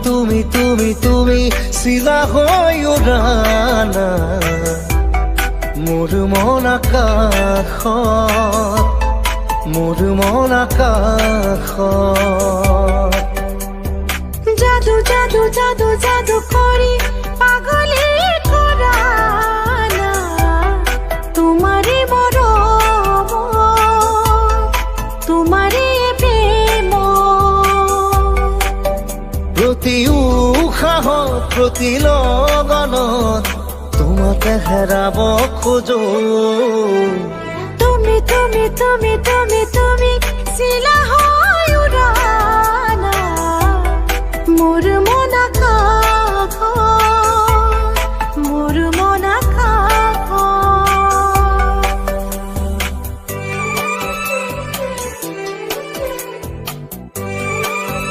তুমি চিলা হৈ উৰানা মোৰ মন আকাশত, মোৰ মন আকাশত। জাদু জাদু জাদু জাদু কৰি পাগলে কৰা না তোমাৰে মৰম, তোমাৰে প্ৰেম। প্ৰতি উশাহত প্ৰতি লগনত তোমাকে হেৰাব খোজো। তুমি চিলা